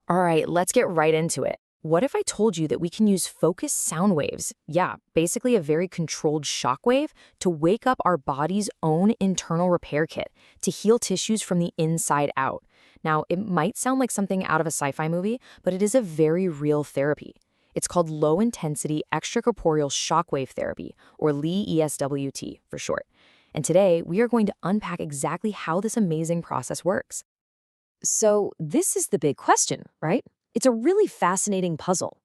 All right, let's get right into it. What if I told you that we can use focused sound waves, yeah, basically a very controlled shockwave, to wake up our body's own internal repair kit, to heal tissues from the inside out? Now, it might sound like something out of a sci-fi movie, but it is a very real therapy. It's called low-intensity extracorporeal shockwave therapy, or Li-ESWT for short. And today, we are going to unpack exactly how this amazing process works. So, this is the big question, right? It's a really fascinating puzzle.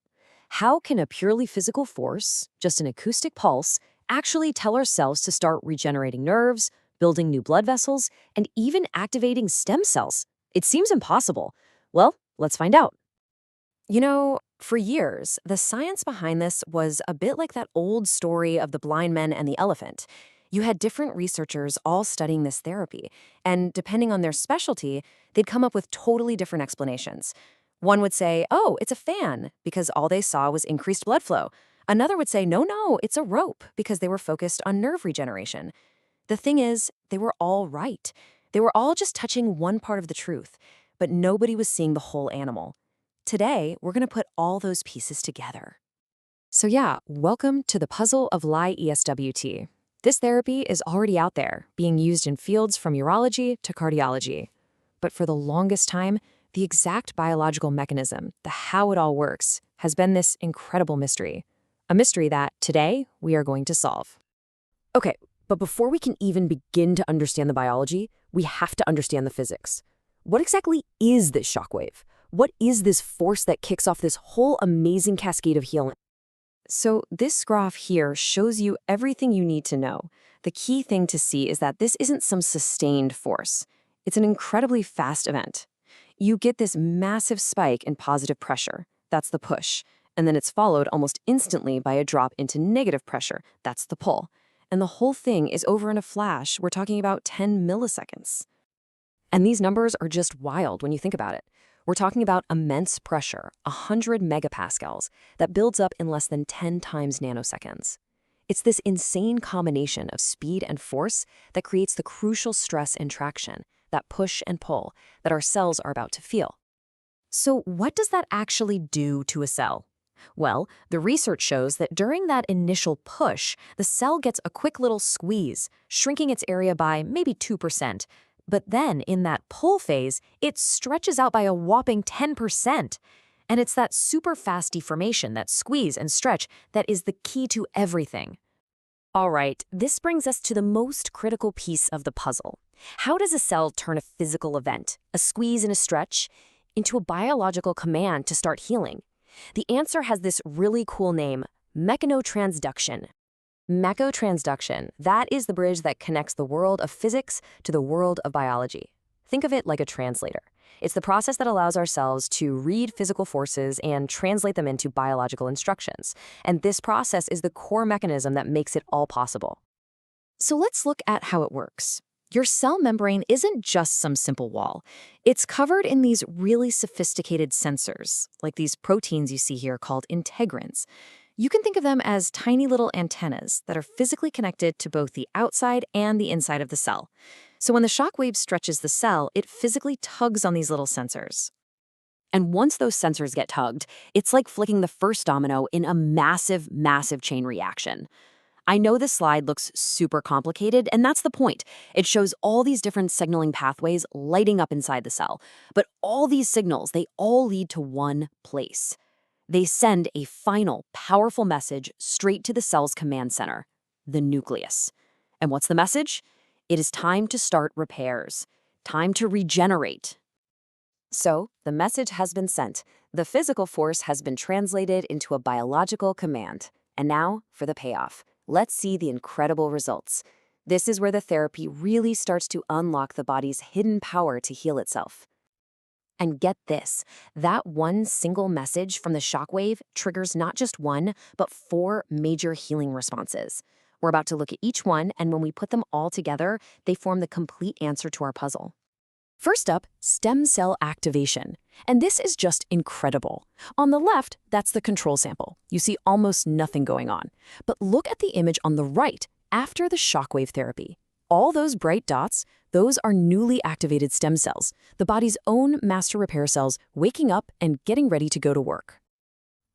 How can a purely physical force, just an acoustic pulse, actually tell our cells to start regenerating nerves, building new blood vessels, and even activating stem cells? It seems impossible. Well, let's find out. For years, the science behind this was a bit like that old story of the blind men and the elephant. You had different researchers all studying this therapy, and depending on their specialty, they'd come up with totally different explanations. One would say, oh, it's a fan, because all they saw was increased blood flow. Another would say, no, it's a rope, because they were focused on nerve regeneration. The thing is, they were all right. They were all just touching one part of the truth, but nobody was seeing the whole animal. Today, we're going to put all those pieces together. So yeah, welcome to the puzzle of Li-ESWT. This therapy is already out there, being used in fields from urology to cardiology. But for the longest time, the exact biological mechanism, the how it all works, has been this incredible mystery. A mystery that, today, we are going to solve. Okay, but before we can even begin to understand the biology, we have to understand the physics. What exactly is this shockwave? What is this force that kicks off this whole amazing cascade of healing? So this graph here shows you everything you need to know. The key thing to see is that this isn't some sustained force. It's an incredibly fast event. You get this massive spike in positive pressure. That's the push. And then it's followed almost instantly by a drop into negative pressure. That's the pull. And the whole thing is over in a flash. We're talking about 10 milliseconds. And these numbers are just wild when you think about it. We're talking about immense pressure, 100 megapascals, that builds up in less than 10 times nanoseconds. It's this insane combination of speed and force that creates the crucial stress and traction, that push and pull, that our cells are about to feel. So what does that actually do to a cell? Well, the research shows that during that initial push, the cell gets a quick little squeeze, shrinking its area by maybe 2%. But then, in that pull phase, it stretches out by a whopping 10%. And it's that super fast deformation, that squeeze and stretch, that is the key to everything. All right, this brings us to the most critical piece of the puzzle. How does a cell turn a physical event, a squeeze and a stretch, into a biological command to start healing? The answer has this really cool name, mechanotransduction. Mechanotransduction, that is the bridge that connects the world of physics to the world of biology. Think of it like a translator. It's the process that allows our cells to read physical forces and translate them into biological instructions. And this process is the core mechanism that makes it all possible. So let's look at how it works. Your cell membrane isn't just some simple wall. It's covered in these really sophisticated sensors, like these proteins you see here called integrins. You can think of them as tiny little antennas that are physically connected to both the outside and the inside of the cell. So when the shockwave stretches the cell, it physically tugs on these little sensors. And once those sensors get tugged, it's like flicking the first domino in a massive chain reaction. I know this slide looks super complicated, and that's the point. It shows all these different signaling pathways lighting up inside the cell. But all these signals, they all lead to one place. They send a final, powerful message straight to the cell's command center, the nucleus. And what's the message? It is time to start repairs, time to regenerate. So, the message has been sent. The physical force has been translated into a biological command. And now, for the payoff. Let's see the incredible results. This is where the therapy really starts to unlock the body's hidden power to heal itself. And get this, that one single message from the shockwave triggers not just one, but 4 major healing responses. We're about to look at each one, and when we put them all together, they form the complete answer to our puzzle. First up, stem cell activation. And this is just incredible. On the left, that's the control sample. You see almost nothing going on. But look at the image on the right, after the shockwave therapy. All those bright dots, those are newly activated stem cells, the body's own master repair cells waking up and getting ready to go to work.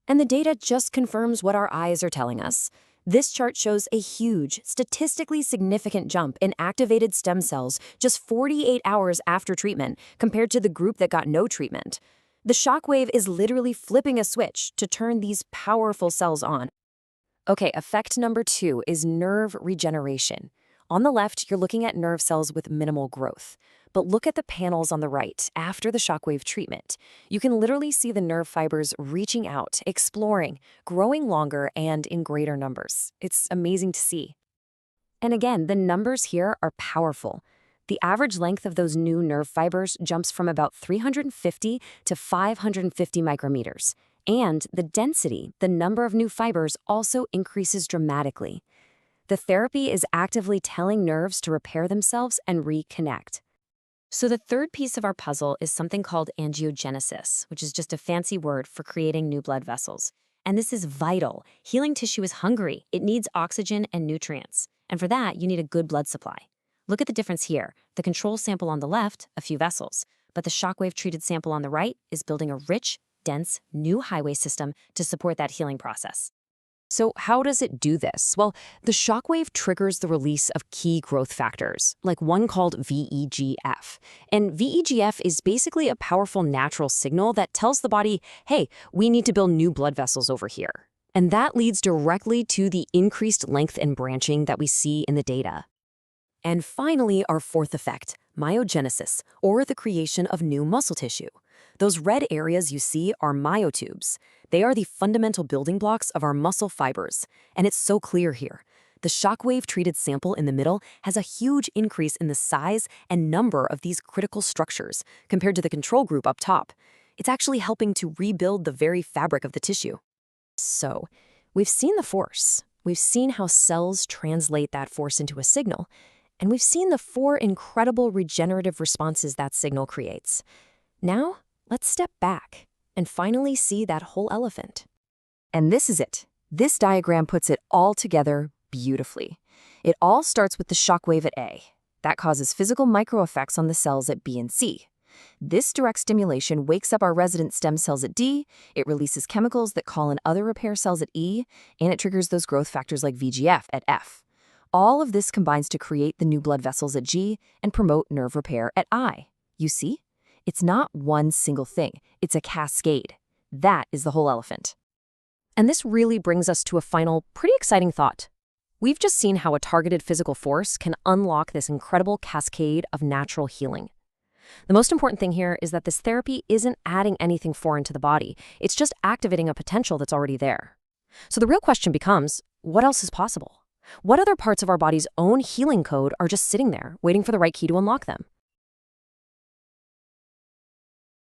And the data just confirms what our eyes are telling us. This chart shows a huge, statistically significant jump in activated stem cells just 48 hours after treatment compared to the group that got no treatment. The shockwave is literally flipping a switch to turn these powerful cells on. Okay, effect number 2 is nerve regeneration. On the left, you're looking at nerve cells with minimal growth. But look at the panels on the right after the shockwave treatment. You can literally see the nerve fibers reaching out, exploring, growing longer and in greater numbers. It's amazing to see. And again, the numbers here are powerful. The average length of those new nerve fibers jumps from about 350 to 550 micrometers. And the density, the number of new fibers, also increases dramatically. The therapy is actively telling nerves to repair themselves and reconnect. So the third piece of our puzzle is something called angiogenesis, which is just a fancy word for creating new blood vessels. And this is vital. Healing tissue is hungry. It needs oxygen and nutrients. And for that, you need a good blood supply. Look at the difference here. The control sample on the left, a few vessels, but the shockwave-treated sample on the right is building a rich, dense, new highway system to support that healing process. So how does it do this? Well, the shockwave triggers the release of key growth factors, like one called VEGF. And VEGF is basically a powerful natural signal that tells the body, hey, we need to build new blood vessels over here. And that leads directly to the increased length and branching that we see in the data. And finally, our fourth effect, myogenesis, or the creation of new muscle tissue. Those red areas you see are myotubes. They are the fundamental building blocks of our muscle fibers, and it's so clear here. The shockwave-treated sample in the middle has a huge increase in the size and number of these critical structures compared to the control group up top. It's actually helping to rebuild the very fabric of the tissue. So, we've seen the force. We've seen how cells translate that force into a signal, and we've seen the 4 incredible regenerative responses that signal creates. Now, let's step back and finally see that whole elephant. And this is it. This diagram puts it all together beautifully. It all starts with the shockwave at A. That causes physical microeffects on the cells at B and C. This direct stimulation wakes up our resident stem cells at D, it releases chemicals that call in other repair cells at E, and it triggers those growth factors like VEGF at F. All of this combines to create the new blood vessels at G and promote nerve repair at I. You see? It's not one single thing. It's a cascade. That is the whole elephant. And this really brings us to a final, pretty exciting thought. We've just seen how a targeted physical force can unlock this incredible cascade of natural healing. The most important thing here is that this therapy isn't adding anything foreign to the body. It's just activating a potential that's already there. So the real question becomes, what else is possible? What other parts of our body's own healing code are just sitting there, waiting for the right key to unlock them?